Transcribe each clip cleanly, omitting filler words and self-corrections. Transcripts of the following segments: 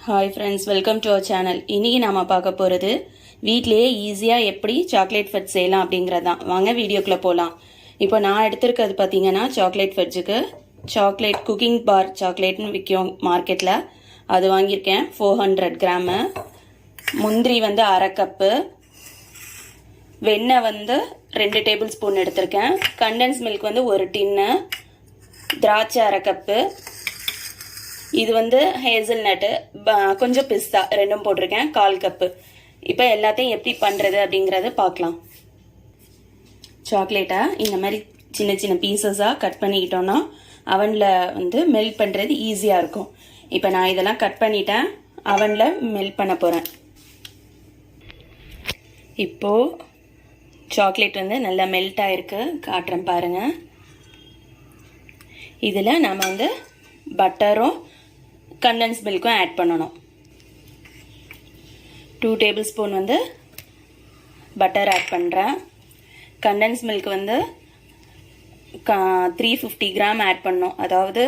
Hi friends, welcome to our channel. இன்றைக்கி நாம் பார்க்க போகிறது வீட்டிலேயே ஈஸியாக எப்படி சாக்லேட் ஃபட்ஜ் செய்யலாம் அப்படிங்கிறது தான். வாங்க வீடியோக்குள்ளே போகலாம். இப்போ நான் எடுத்திருக்கிறது பார்த்தீங்கன்னா சாக்லேட் ஃபட்ஜுக்கு சாக்லேட் குக்கிங் பார் சாக்லேட்னு விற்கும் மார்க்கெட்டில். அது வாங்கியிருக்கேன் 400 கிராமு. முந்திரி வந்து அரை கப்பு, வெண்ணெய் வந்து 2 டேபிள் ஸ்பூன் எடுத்திருக்கேன். கண்டென்ஸ் மில்க் வந்து 1 டின்னு, திராட்சை அரை கப்பு, இது வந்து ஹேசல்நட்டு, கொஞ்சம் பிஸ்தா ரெண்டும் போட்டிருக்கேன் 1/4 கப்பு. இப்போ எல்லாத்தையும் எப்படி பண்ணுறது அப்படிங்கிறத பார்க்கலாம். சாக்லேட்டை இந்த மாதிரி சின்ன சின்ன பீசஸாக கட் பண்ணிக்கிட்டோன்னா அவனில் வந்து மெல்ட் பண்ணுறது ஈஸியாக இருக்கும். இப்போ நான் இதெல்லாம் கட் பண்ணிட்டேன், அவனில் மெல்ட் பண்ண போகிறேன். இப்போது சாக்லேட் வந்து நல்லா மெல்ட் ஆகிருக்கு, காட்டுறேன் பாருங்கள். இதில் நம்ம வந்து பட்டரும் கண்டென்ஸ் மில்க்கும் ஆட் பண்ணணும். 2 டேபிள் ஸ்பூன் வந்து பட்டர் ஆட் பண்ணுறேன். கண்டென்ஸ் மில்க் வந்து 350 கிராம் ஆட் பண்ணணும். அதாவது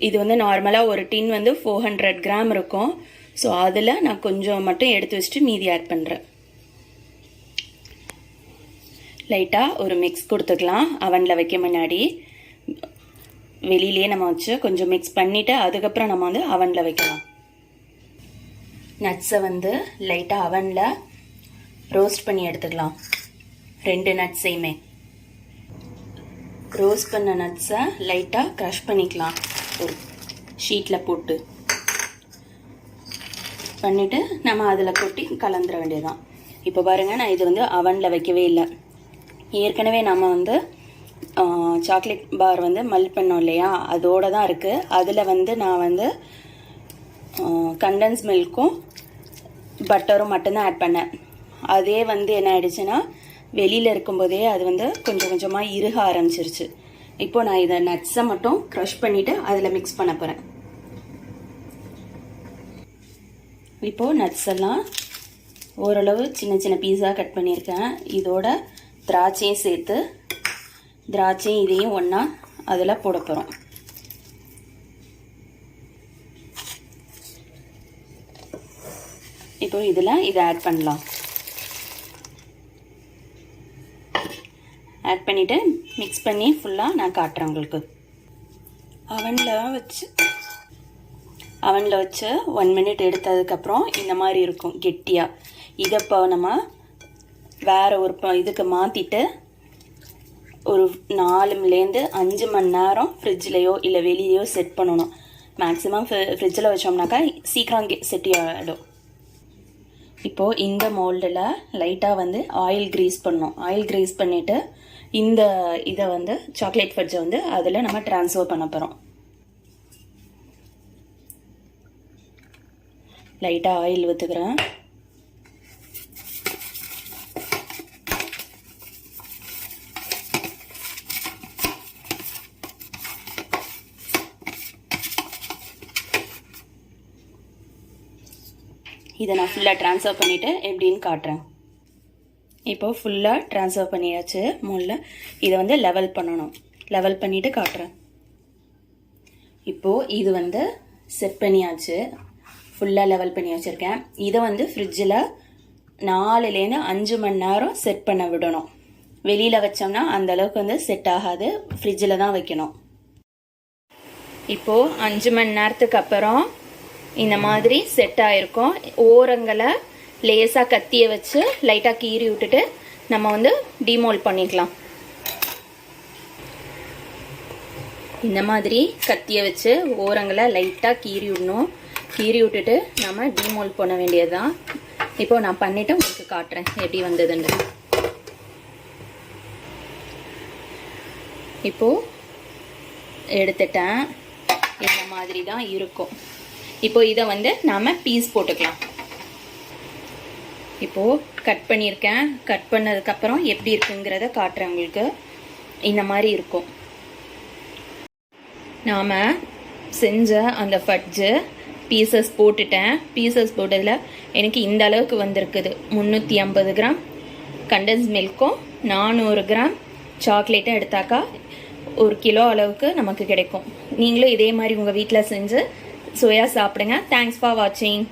இது வந்து நார்மலாக ஒரு டின் வந்து 400 கிராம் இருக்கும். ஸோ அதில் நான் கொஞ்சம் மட்டும் எடுத்து வச்சுட்டு மீதி ஆட் பண்ணுறேன். லைட்டாக ஒரு மிக்ஸ் கொடுத்துக்கலாம். அவனில் வைக்க முன்னாடி வெளியிலே நம்ம வச்சு கொஞ்சம் மிக்ஸ் பண்ணிவிட்டு அதுக்கப்புறம் நம்ம வந்து அவனில் வைக்கலாம். நட்ஸை வந்து லைட்டாக அவனில் ரோஸ்ட் பண்ணி எடுத்துக்கலாம். 2 நட்ஸையுமே ரோஸ்ட் பண்ண நட்ஸை லைட்டாக க்ரஷ் பண்ணிக்கலாம். ஒரு ஷீட்டில் போட்டு பண்ணிவிட்டு நம்ம அதில் கொட்டி கலந்துட வேண்டியதுதான். இப்போ பாருங்கள், நான் இது வந்து அவனில் வைக்கவே இல்லை. ஏற்கனவே நம்ம வந்து சாக்லேட் பார் வந்து மெல்ட் பண்ணோம் இல்லையா, அதோடு தான் இருக்குது. அதில் வந்து நான் வந்து கண்டென்ஸ் மில்க்கும் பட்டரும் மட்டும்தான் ஆட் பண்ணேன். அதே வந்து என்ன ஆயிடுச்சுன்னா வெளியில் இருக்கும்போதே அது வந்து கொஞ்சம் கொஞ்சமாக இறுக ஆரம்பிச்சிருச்சு. இப்போது நான் இதை நட்ஸை மட்டும் க்ரஷ் பண்ணிவிட்டு அதில் மிக்ஸ் பண்ண போகிறேன். இப்போது நட்ஸ் எல்லாம் ஓரளவு சின்ன சின்ன பீஸாக கட் பண்ணியிருக்கேன். இதோட திராட்சையும் சேர்த்து திராட்சையும் இதையும் ஒன்றா அதில் போட போகிறோம். இப்போ இதில் இதை ஆட் பண்ணலாம். ஆட் பண்ணிவிட்டு மிக்ஸ் பண்ணி ஃபுல்லாக நான் காட்டுறேன் உங்களுக்கு. அவனில் வச்சு 1 மினிட் எடுத்ததுக்கப்புறம் இந்த மாதிரி இருக்கும் கெட்டியாக. இதை இப்போ நம்ம வேறு ஒரு இதுக்கு மாற்றிட்டு ஒரு 4லேருந்து 5 மணி நேரம் ஃப்ரிட்ஜ்லேயோ இல்லை வெளியிலையோ செட் பண்ணணும். மேக்ஸிமம் ஃப்ரிட்ஜில் வச்சோம்னாக்கா சீக்கிரம் செட் ஆகிடும். இப்போது இந்த மோல்டில் லைட்டாக வந்து ஆயில் க்ரீஸ் பண்ணணும். ஆயில் க்ரீஸ் பண்ணிவிட்டு இந்த இதை வந்து சாக்லேட் ஃபட்ஜை வந்து அதில் நம்ம ட்ரான்ஸ்ஃபர் பண்ண போகிறோம். லைட்டாக ஆயில் ஊற்றுக்கிறேன். இதை நான் ஃபுல்லாக ட்ரான்ஸ்ஃபர் பண்ணிவிட்டு எப்படின்னு காட்டுறேன். இப்போது ஃபுல்லாக ட்ரான்ஸ்ஃபர் பண்ணியாச்சு மோல்டில். இதை வந்து லெவல் பண்ணணும். லெவல் பண்ணிவிட்டு காட்டுறேன். இப்போது இது வந்து செட் பண்ணியாச்சு, ஃபுல்லாக லெவல் பண்ணி வச்சுருக்கேன். இதை வந்து ஃப்ரிட்ஜில் 4லேருந்து 5 மணி நேரம் செட் பண்ண விடணும். வெளியில் வச்சோம்னா அந்தளவுக்கு வந்து செட் ஆகாது, ஃப்ரிட்ஜில் தான் வைக்கணும். இப்போது 5 மணி நேரத்துக்கு அப்புறம் இந்த மாதிரி செட் ஆகிருக்கும். ஓரங்களை லேசாக கத்தியை வச்சு லைட்டாக கீறி விட்டுட்டு நம்ம வந்து டிமோல்ட் பண்ணிக்கலாம். இந்த மாதிரி கத்தியை வச்சு ஓரங்களை லைட்டாக கீறி விடணும். கீறி விட்டுட்டு நம்ம டிமோல்ட் பண்ண வேண்டியது தான். இப்போது நான் பண்ணிவிட்டு உங்களுக்கு காட்டுறேன் எப்படி வந்ததுன்னு. இப்போது எடுத்துட்டேன். இந்த மாதிரி தான் இருக்கும். இப்போ இதை வந்து நாம் பீஸ் போட்டுக்கலாம். இப்போது கட் பண்ணியிருக்கேன். கட் பண்ணதுக்கப்புறம் எப்படி இருக்குங்கிறத காட்டுறேன் உங்களுக்கு. இந்த மாதிரி இருக்கும். நாம் செஞ்ச அந்த ஃபட்ஜு பீசஸ் போட்டுட்டேன். பீசஸ் போட்டதில் எனக்கு இந்த அளவுக்கு வந்திருக்குது. 350 கிராம் கண்டென்ஸ் மில்க்கும் 400 கிராம் சாக்லேட்டும் எடுத்தாக்கா 1 கிலோ அளவுக்கு நமக்கு கிடைக்கும். நீங்களும் இதே மாதிரி உங்கள் வீட்டில் செஞ்சு சுவையாக சாப்பிடுங்க. தேங்க்ஸ் ஃபார் வாட்சிங்.